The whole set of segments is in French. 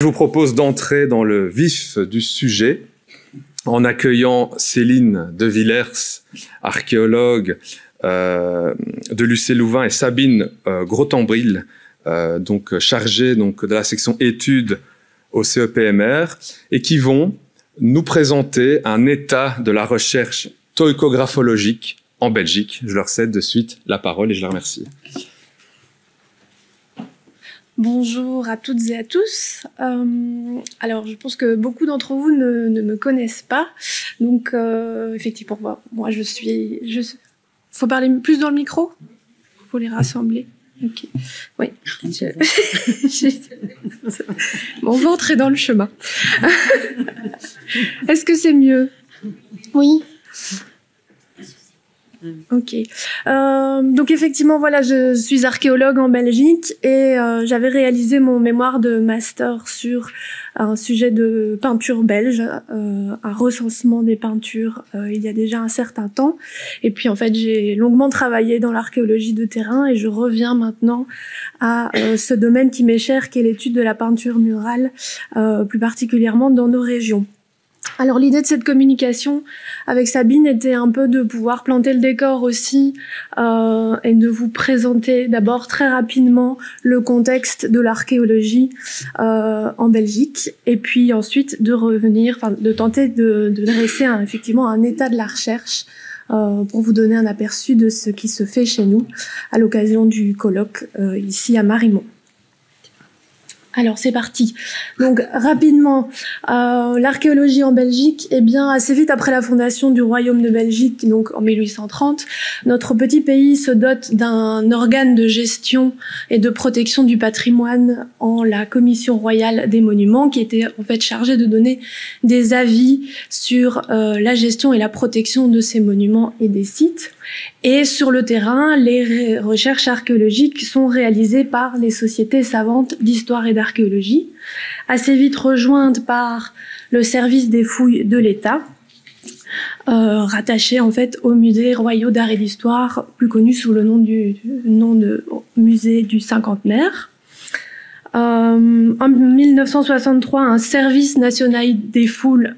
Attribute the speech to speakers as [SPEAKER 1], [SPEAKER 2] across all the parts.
[SPEAKER 1] vous propose d'entrer dans le vif du sujet en accueillant Céline de Villers, archéologue de l'UC Louvain, et Sabine Grottembril, donc chargée de la section études au CEPMR, et qui vont nous présenter un état de la recherche toïcographologique en Belgique. Je leur cède de suite la parole et je les remercie.
[SPEAKER 2] Bonjour à toutes et à tous. Alors, je pense que beaucoup d'entre vous ne me connaissent pas. Donc, effectivement, moi, faut parler plus dans le micro ? Faut les rassembler. Ok. Oui. Mon ventre est dans le chemin. Est-ce que c'est mieux ? Oui. Ok. Donc effectivement, voilà, je suis archéologue en Belgique et j'avais réalisé mon mémoire de master sur un sujet de peinture belge, un recensement des peintures il y a déjà un certain temps. Et puis en fait, j'ai longuement travaillé dans l'archéologie de terrain et je reviens maintenant à ce domaine qui m'est cher, qui est l'étude de la peinture murale, plus particulièrement dans nos régions. Alors l'idée de cette communication avec Sabine était un peu de pouvoir planter le décor aussi et de vous présenter d'abord très rapidement le contexte de l'archéologie en Belgique et puis ensuite de tenter de dresser effectivement un état de la recherche pour vous donner un aperçu de ce qui se fait chez nous à l'occasion du colloque ici à Marimont. Alors c'est parti. Donc rapidement, l'archéologie en Belgique, eh bien assez vite après la fondation du Royaume de Belgique, donc en 1830, notre petit pays se dote d'un organe de gestion et de protection du patrimoine en la Commission royale des monuments, qui était en fait chargée de donner des avis sur la gestion et la protection de ces monuments et des sites. Et sur le terrain, les recherches archéologiques sont réalisées par les sociétés savantes d'histoire et d'archéologie, assez vite rejointes par le service des fouilles de l'État, rattaché en fait aux musées royaux d'art et d'histoire, plus connu sous le nom de musée du cinquantenaire. En 1963, un service national des fouilles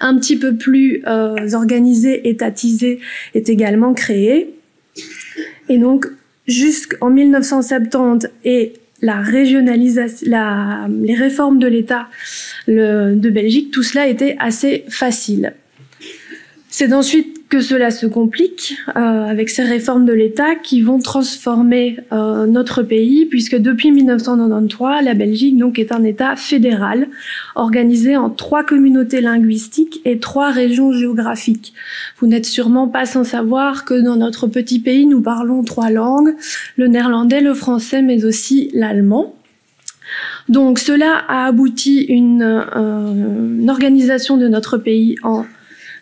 [SPEAKER 2] un petit peu plus organisées, étatisées, est également créé. Et donc, jusqu'en 1970 et la régionalisation, les réformes de l'État de Belgique, tout cela était assez facile. C'est ensuite que cela se complique avec ces réformes de l'État qui vont transformer notre pays, puisque depuis 1993, la Belgique donc est un État fédéral organisé en 3 communautés linguistiques et 3 régions géographiques. Vous n'êtes sûrement pas sans savoir que dans notre petit pays, nous parlons 3 langues, le néerlandais, le français, mais aussi l'allemand. Donc cela a abouti une organisation de notre pays en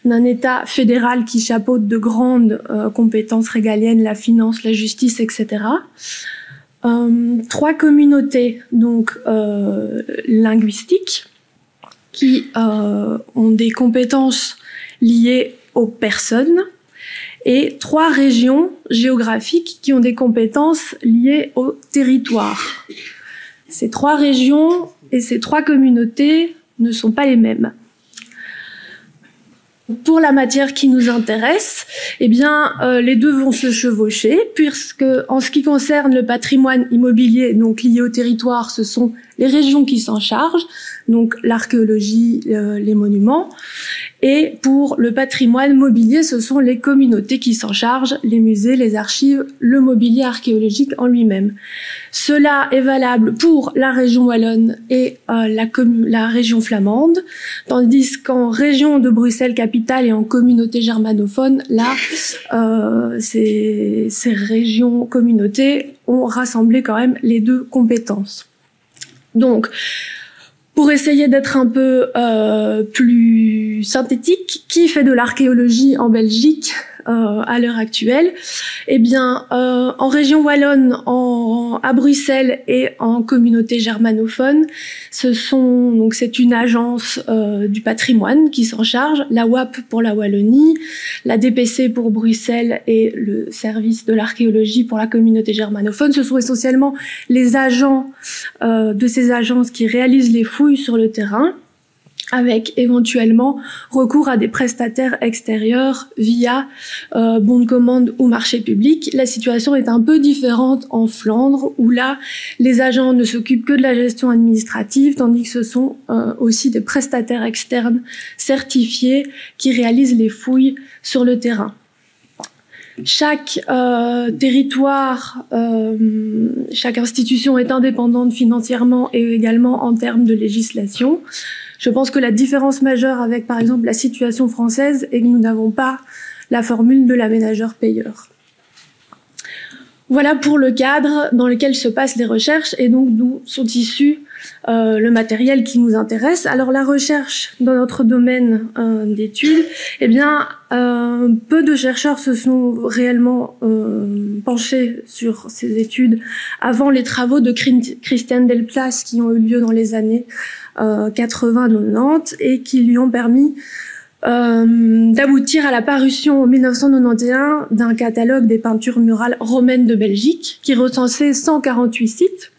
[SPEAKER 2] un État fédéral qui chapeaute de grandes compétences régaliennes, la finance, la justice, etc. 3 communautés donc linguistiques qui ont des compétences liées aux personnes et 3 régions géographiques qui ont des compétences liées au territoire. Ces 3 régions et ces 3 communautés ne sont pas les mêmes. Pour la matière qui nous intéresse, eh bien, les deux vont se chevaucher, puisque en ce qui concerne le patrimoine immobilier, donc lié au territoire, ce sont les régions qui s'en chargent, donc l'archéologie, les monuments. Et pour le patrimoine mobilier, ce sont les communautés qui s'en chargent, les musées, les archives, le mobilier archéologique en lui-même. Cela est valable pour la région wallonne et la région flamande, tandis qu'en région de Bruxelles-Capitale et en communauté germanophone, là, ces régions communautés ont rassemblé quand même les 2 compétences. Donc, pour essayer d'être un peu plus synthétique, qui fait de l'archéologie en Belgique à l'heure actuelle. Eh bien, en région wallonne, à Bruxelles et en communauté germanophone, c'est une agence du patrimoine qui s'en charge, la WAP pour la Wallonie, la DPC pour Bruxelles et le service de l'archéologie pour la communauté germanophone. Ce sont essentiellement les agents de ces agences qui réalisent les fouilles sur le terrain, avec éventuellement recours à des prestataires extérieurs via bon de commande ou marché public. La situation est un peu différente en Flandre, où là, les agents ne s'occupent que de la gestion administrative, tandis que ce sont aussi des prestataires externes certifiés qui réalisent les fouilles sur le terrain. Chaque territoire, chaque institution est indépendante financièrement et également en termes de législation. Je pense que la différence majeure avec, par exemple, la situation française est que nous n'avons pas la formule de l'aménageur-payeur. Voilà pour le cadre dans lequel se passent les recherches et donc d'où sont issus le matériel qui nous intéresse. Alors la recherche dans notre domaine d'études, eh bien, peu de chercheurs se sont réellement penchés sur ces études avant les travaux de Christiane Delplace qui ont eu lieu dans les années 80-90 et qui lui ont permis d'aboutir à la parution en 1991 d'un catalogue des peintures murales romaines de Belgique qui recensait 148 sites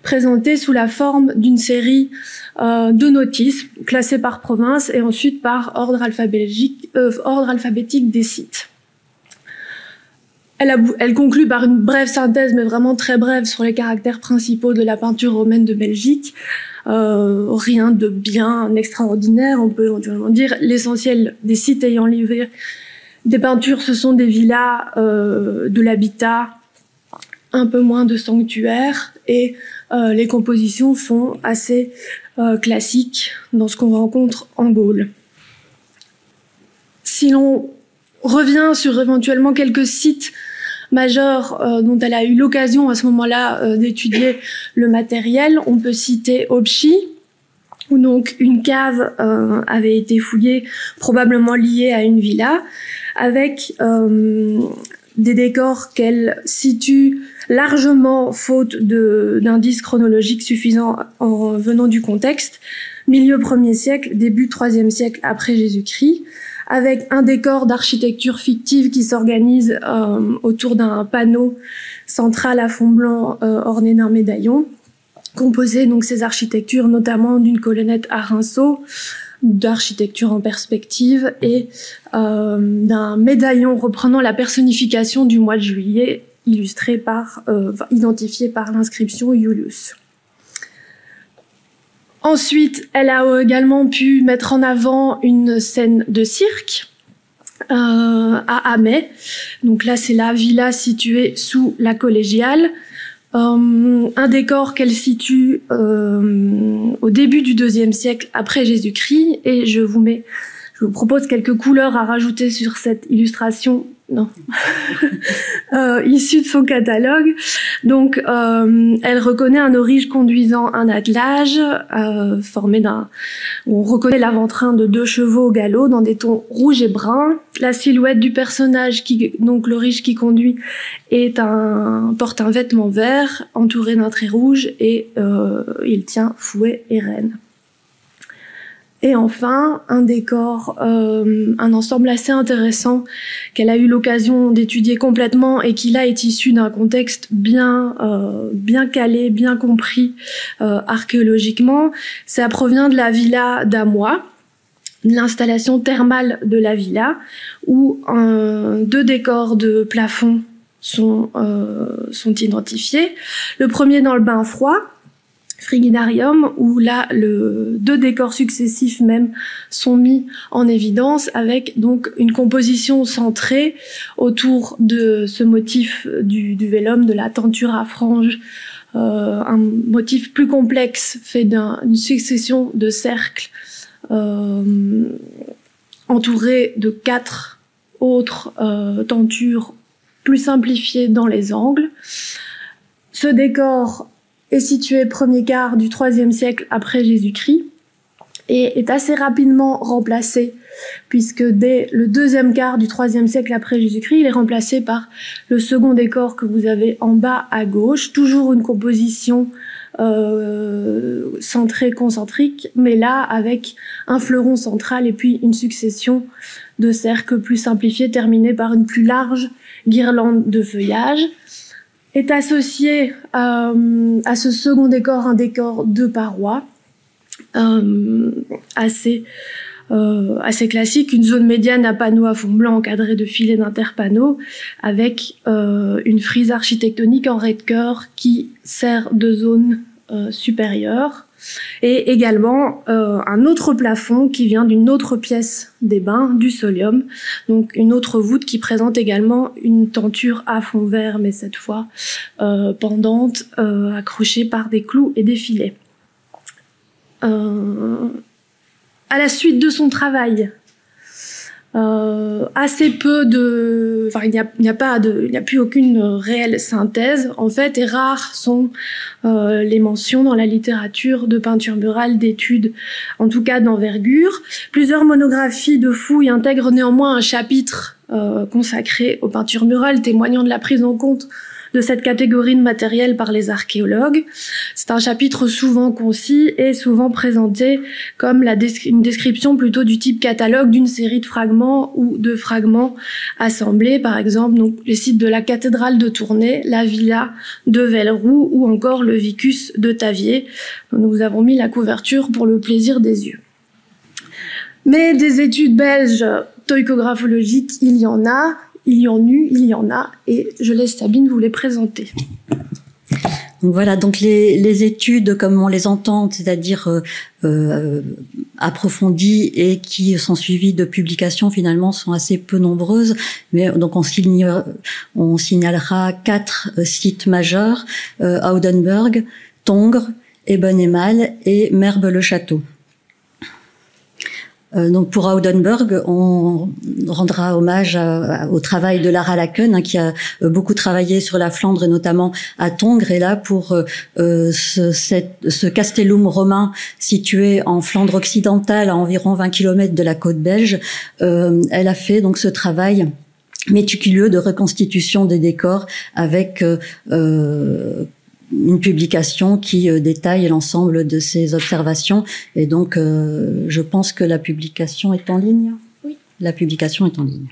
[SPEAKER 2] présentés sous la forme d'une série de notices classées par province et ensuite par ordre alphabétique des sites. Elle conclut par une brève synthèse, mais vraiment très brève, sur les caractères principaux de la peinture romaine de Belgique. Rien de bien extraordinaire, on peut éventuellement dire. L'essentiel des sites ayant livré des peintures, ce sont des villas, de l'habitat, un peu moins de sanctuaires, et les compositions sont assez classiques dans ce qu'on rencontre en Gaule. Si l'on revient sur éventuellement quelques sites majeurs dont elle a eu l'occasion à ce moment-là d'étudier le matériel, on peut citer Obchi, où donc une cave avait été fouillée, probablement liée à une villa, avec des décors qu'elle situe largement faute d'indices chronologiques suffisants en venant du contexte, milieu 1er siècle, début 3e siècle après Jésus-Christ, avec un décor d'architecture fictive qui s'organise autour d'un panneau central à fond blanc orné d'un médaillon, composé donc ces architectures notamment d'une colonnette à rinceaux, d'architecture en perspective et d'un médaillon reprenant la personnification du mois de juillet, identifié par l'inscription Iulius. Ensuite, elle a également pu mettre en avant une scène de cirque à Amay. Donc là, c'est la villa située sous la collégiale. Un décor qu'elle situe au début du IIe siècle après Jésus-Christ. Et je vous propose quelques couleurs à rajouter sur cette illustration. Non. Issue de son catalogue. Donc, elle reconnaît un aurige conduisant un attelage formé où on reconnaît l'avant-train de 2 chevaux au galop dans des tons rouge et brun. La silhouette du personnage, donc l'aurige qui conduit, porte un vêtement vert entouré d'un trait rouge et il tient fouet et renne. Et enfin, un décor, un ensemble assez intéressant qu'elle a eu l'occasion d'étudier complètement et qui là est issu d'un contexte bien calé, bien compris archéologiquement. Ça provient de la villa d'Amois, de l'installation thermale de la villa, où 2 décors de plafond sont identifiés. Le premier dans le bain froid, Frigidarium, où là, 2 décors successifs même sont mis en évidence avec donc une composition centrée autour de ce motif du vellum, de la tenture à franges, un motif plus complexe fait d'une succession de cercles entourés de 4 autres tentures plus simplifiées dans les angles. Ce décor est situé premier quart du IIIe siècle après Jésus-Christ et est assez rapidement remplacé, puisque dès le deuxième quart du IIIe siècle après Jésus-Christ, il est remplacé par le second décor que vous avez en bas à gauche, toujours une composition centrée, concentrique, mais là avec un fleuron central et puis une succession de cercles plus simplifiés terminés par une plus large guirlande de feuillage. Est associé à ce second décor un décor de parois assez classique, une zone médiane à panneaux à fond blanc encadrée de filets d'interpanneaux avec une frise architectonique en raie-de-cœur qui sert de zone supérieure, et également un autre plafond qui vient d'une autre pièce des bains, du solium, donc une autre voûte qui présente également une tenture à fond vert, mais cette fois pendante, accrochée par des clous et des filets. À la suite de son travail, assez peu de, enfin il n'y a plus aucune réelle synthèse en fait, et rares sont les mentions dans la littérature de peinture murale, d'études, en tout cas d'envergure. Plusieurs monographies de fouilles intègrent néanmoins un chapitre consacré aux peintures murales, témoignant de la prise en compte de cette catégorie de matériel par les archéologues. C'est un chapitre souvent concis et souvent présenté comme une description plutôt du type catalogue d'une série de fragments ou de fragments assemblés, par exemple donc les sites de la cathédrale de Tournai, la villa de Velleroux ou encore le vicus de Taviers. Nous vous avons mis la couverture pour le plaisir des yeux. Mais des études belges toïcographologiques, il y en a, et je laisse Sabine vous les présenter.
[SPEAKER 3] Donc voilà, donc les études comme on les entend, c'est-à-dire approfondies et qui sont suivies de publications, finalement sont assez peu nombreuses. Mais donc on signalera 4 sites majeurs: Oudenburg, Tongres, Eben-Émalle et Merbe-le-Château. Donc pour Oudenburg, on rendra hommage au travail de Lara Laken, qui a beaucoup travaillé sur la Flandre et notamment à Tongres. Et là, pour ce castellum romain situé en Flandre occidentale, à environ 20 km de la côte belge, elle a fait donc ce travail méticuleux de reconstitution des décors avec une publication qui détaille l'ensemble de ces observations. Et donc, je pense que la publication est en ligne.
[SPEAKER 2] Oui.
[SPEAKER 3] La publication est en ligne.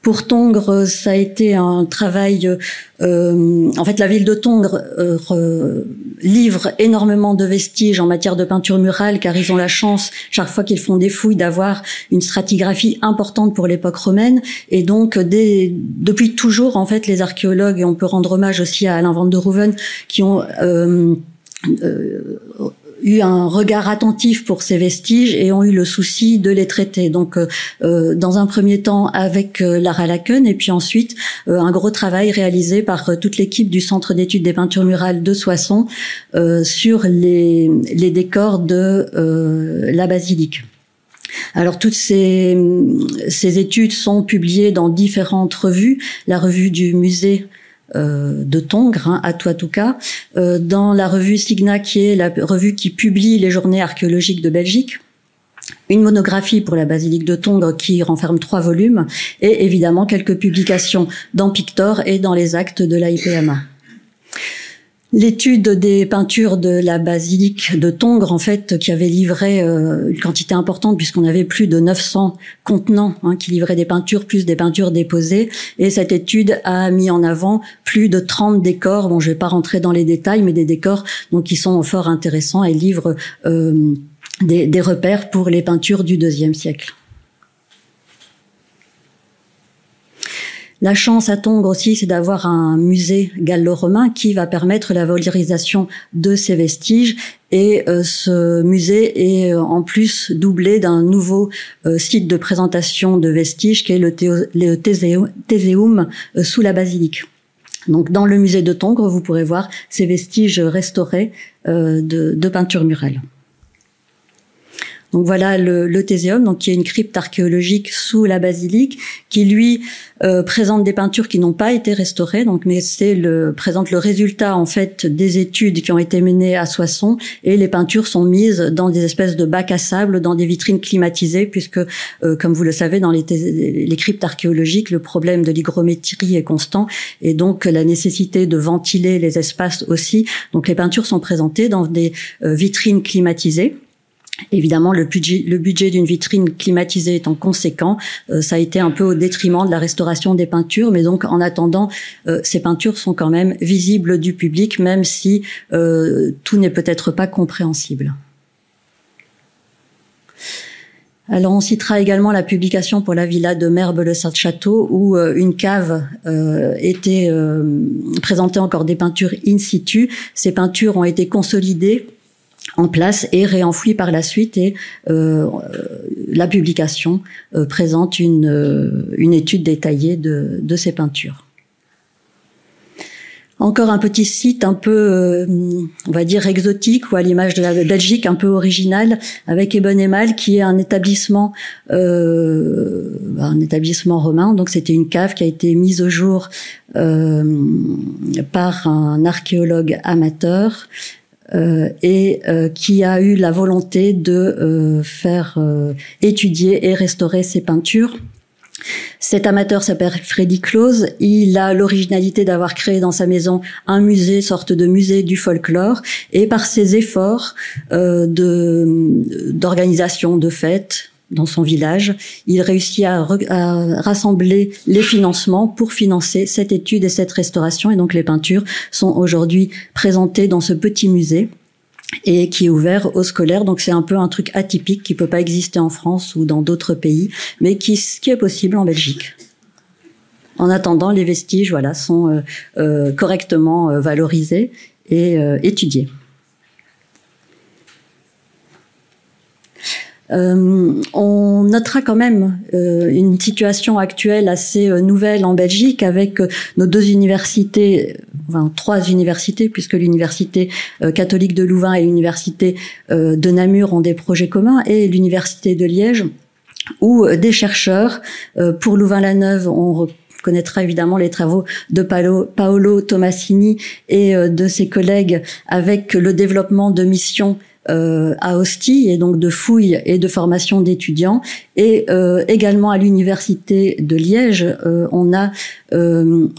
[SPEAKER 3] Pour Tongres, ça a été un travail... en fait, la ville de Tongres livre énormément de vestiges en matière de peinture murale, car ils ont la chance, chaque fois qu'ils font des fouilles, d'avoir une stratigraphie importante pour l'époque romaine. Et donc, depuis toujours, en fait, les archéologues, et on peut rendre hommage aussi à Alain van der Hoeven, qui ont eu un regard attentif pour ces vestiges et ont eu le souci de les traiter. Donc, dans un premier temps avec Lara Laken, et puis ensuite un gros travail réalisé par toute l'équipe du Centre d'études des peintures murales de Soissons sur les décors de la basilique. Alors toutes ces études sont publiées dans différentes revues. La revue du musée de Tongres, Atuatuca, dans la revue Signa, qui est la revue qui publie les journées archéologiques de Belgique, une monographie pour la basilique de Tongres qui renferme 3 volumes, et évidemment quelques publications dans Pictor et dans les actes de l'AIPMA. L'étude des peintures de la basilique de Tongres, en fait, qui avait livré une quantité importante, puisqu'on avait plus de 900 contenants qui livraient des peintures, plus des peintures déposées. Et cette étude a mis en avant plus de 30 décors. Bon, je vais pas rentrer dans les détails, mais des décors donc qui sont fort intéressants et livrent des repères pour les peintures du IIe siècle. La chance à Tongres aussi, c'est d'avoir un musée gallo-romain qui va permettre la valorisation de ces vestiges. Et ce musée est en plus doublé d'un nouveau site de présentation de vestiges qui est le Théséum sous la basilique. Donc dans le musée de Tongres, vous pourrez voir ces vestiges restaurés de peinture murale. Donc voilà le Théséum, donc qui est une crypte archéologique sous la basilique, qui lui présente des peintures qui n'ont pas été restaurées, donc mais présente le résultat en fait des études qui ont été menées à Soissons, et les peintures sont mises dans des espèces de bacs à sable, dans des vitrines climatisées, puisque comme vous le savez, dans les cryptes archéologiques, le problème de l'hygrométrie est constant, et donc la nécessité de ventiler les espaces aussi. Donc les peintures sont présentées dans des vitrines climatisées. Évidemment, le budget d'une vitrine climatisée étant conséquent, ça a été un peu au détriment de la restauration des peintures, mais donc en attendant, ces peintures sont quand même visibles du public, même si tout n'est peut-être pas compréhensible. Alors on citera également la publication pour la villa de Merbe-le-Château, où une cave était présentée encore des peintures in situ. Ces peintures ont été consolidées en place et réenfouies par la suite, et la publication présente une étude détaillée de ces peintures. Encore un petit site un peu, on va dire, exotique, ou à l'image de la Belgique, un peu original, avec Ebon et Mal, qui est un établissement romain. Donc c'était une cave qui a été mise au jour par un archéologue amateur, et qui a eu la volonté de faire étudier et restaurer ces peintures. Cet amateur s'appelle Freddy Close. Il a l'originalité d'avoir créé dans sa maison un musée, sorte de musée du folklore, et par ses efforts d'organisation de fêtes dans son village, il réussit à rassembler les financements pour financer cette étude et cette restauration, et donc les peintures sont aujourd'hui présentées dans ce petit musée et qui est ouvert aux scolaires. Donc c'est un peu un truc atypique qui peut pas exister en France ou dans d'autres pays, mais qui est possible en Belgique. En attendant, les vestiges, voilà, sont correctement valorisés et étudiés. On notera quand même une situation actuelle assez nouvelle en Belgique, avec nos deux universités, enfin 3 universités, puisque l'université catholique de Louvain et l'université de Namur ont des projets communs, et l'université de Liège, où des chercheurs, pour Louvain-la-Neuve, on connaîtra évidemment les travaux de Paolo Tomasini et de ses collègues, avec le développement de missions à Ostie, et donc de fouilles et de formation d'étudiants, et également à l'université de Liège, on a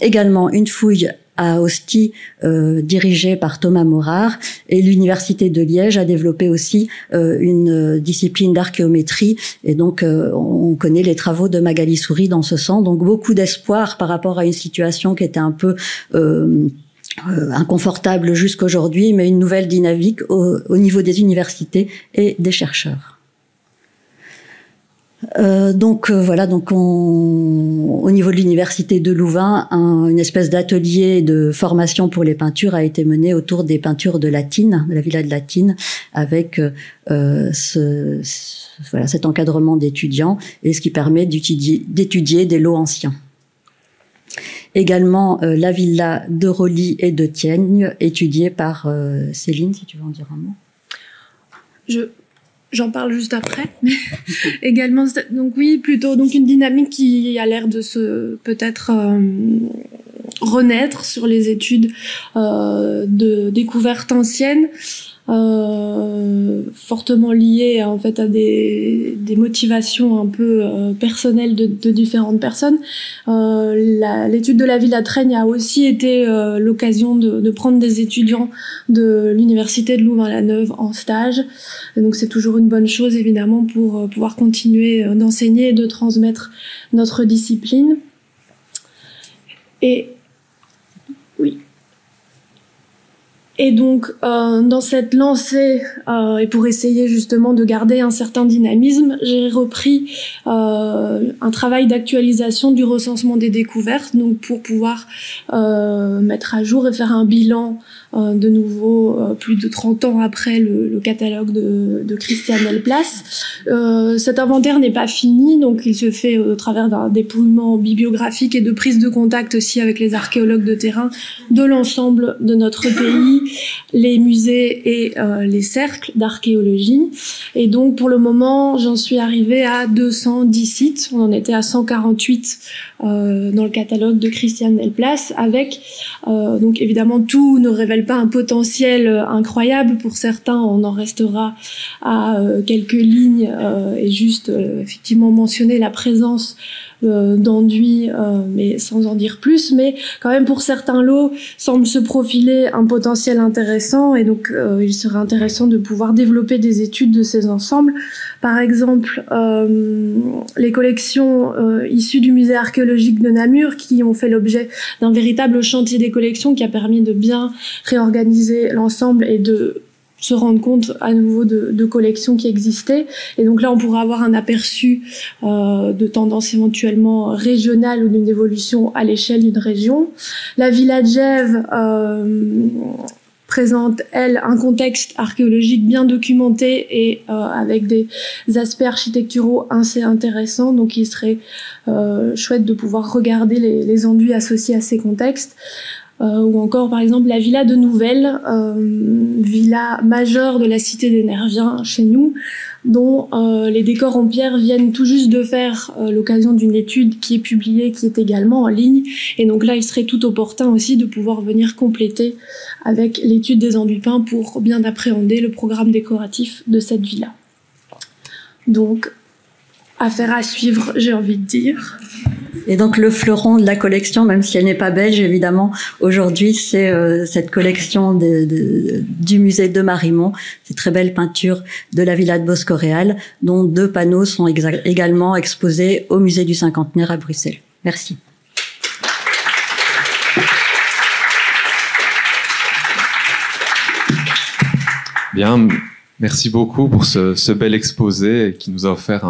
[SPEAKER 3] également une fouille à Ostie dirigée par Thomas Morard, et l'université de Liège a développé aussi une discipline d'archéométrie, et donc on connaît les travaux de Magali Souris dans ce sens. Donc beaucoup d'espoir par rapport à une situation qui était un peu inconfortable jusqu'aujourd'hui, mais une nouvelle dynamique au niveau des universités et des chercheurs. Voilà, donc au niveau de l'université de Louvain, une espèce d'atelier de formation pour les peintures a été mené autour des peintures de Latine, de la villa de Latine, avec cet encadrement d'étudiants, et ce qui permet d'étudier des lots anciens. Également la villa de Roli et de Tiègne, étudiée par Céline, si tu veux en dire un mot.
[SPEAKER 2] J'en parle juste après. Également, donc oui, plutôt donc une dynamique qui a l'air de se peut-être renaître sur les études de découvertes anciennes, fortement liées en fait à des motivations un peu personnelles de différentes personnes. L'étude de la villa Traigne a aussi été l'occasion de prendre des étudiants de l'université de Louvain-la-Neuve en stage. Et donc c'est toujours une bonne chose évidemment pour pouvoir continuer d'enseigner et de transmettre notre discipline. Et oui. Et donc, dans cette lancée, et pour essayer justement de garder un certain dynamisme, j'ai repris un travail d'actualisation du recensement des découvertes, donc pour pouvoir mettre à jour et faire un bilan de nouveau plus de 30 ans après le catalogue de Christiane Delplace. Cet inventaire n'est pas fini, donc il se fait au travers d'un dépouillement bibliographique et de prise de contact aussi avec les archéologues de terrain de l'ensemble de notre pays, les musées et les cercles d'archéologie. Et donc, pour le moment, j'en suis arrivée à 210 sites. On en était à 148 dans le catalogue de Christiane Delplace, avec donc évidemment tout ne révèle pas un potentiel incroyable. Pour certains, on en restera à quelques lignes et juste effectivement mentionner la présence d'enduit, mais sans en dire plus. Mais quand même, pour certains lots, semble se profiler un potentiel intéressant, et donc il serait intéressant de pouvoir développer des études de ces ensembles. Par exemple, les collections issues du musée archéologique de Namur, qui ont fait l'objet d'un véritable chantier des collections qui a permis de bien réorganiser l'ensemble et de se rendre compte à nouveau de collections qui existaient. Et donc là, on pourra avoir un aperçu de tendances éventuellement régionales ou d'une évolution à l'échelle d'une région. La Villa de Gèves présente, elle, un contexte archéologique bien documenté et avec des aspects architecturaux assez intéressants. Donc il serait chouette de pouvoir regarder les enduits associés à ces contextes. Ou encore par exemple la villa de Nouvelle, villa majeure de la cité des Nerviens chez nous, dont les décors en pierre viennent tout juste de faire l'occasion d'une étude qui est publiée, qui est également en ligne. Et donc là, il serait tout opportun aussi de pouvoir venir compléter avec l'étude des enduits peints pour bien appréhender le programme décoratif de cette villa. Donc, affaire à suivre, j'ai envie de dire.
[SPEAKER 3] Et donc le fleuron de la collection, même si elle n'est pas belge évidemment, aujourd'hui c'est cette collection du musée de Marimont, ces très belles peintures de la villa de Bosco-Réal, dont 2 panneaux sont également exposés au musée du Cinquantenaire à Bruxelles. Merci.
[SPEAKER 1] Bien, merci beaucoup pour ce bel exposé qui nous a offert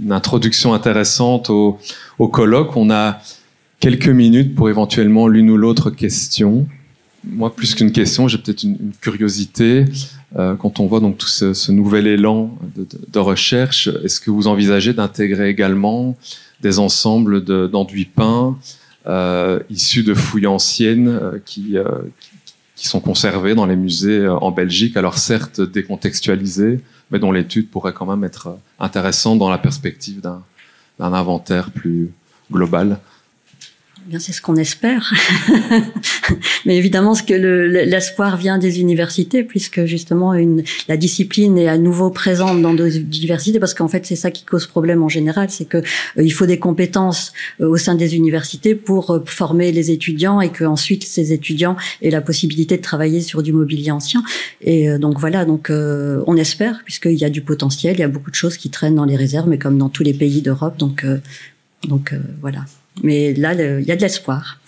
[SPEAKER 1] une introduction intéressante au colloque. On a quelques minutes pour éventuellement l'une ou l'autre question. Moi, plus qu'une question, j'ai peut-être une curiosité. Quand on voit donc tout ce nouvel élan de recherche, est-ce que vous envisagez d'intégrer également des ensembles d'enduits peints issus de fouilles anciennes qui sont conservés dans les musées en Belgique, alors certes décontextualisés, mais dont l'étude pourrait quand même être intéressante dans la perspective d'un inventaire plus global?
[SPEAKER 3] Bien, c'est ce qu'on espère. Mais évidemment, ce que l'espoir vient des universités, puisque justement la discipline est à nouveau présente dans nos universités, parce qu'en fait, c'est ça qui cause problème en général, c'est que il faut des compétences au sein des universités pour former les étudiants et que ensuite ces étudiants aient la possibilité de travailler sur du mobilier ancien. Et donc voilà, donc on espère, puisqu'il y a du potentiel, il y a beaucoup de choses qui traînent dans les réserves, mais comme dans tous les pays d'Europe, donc voilà. Mais là, il y a de l'espoir.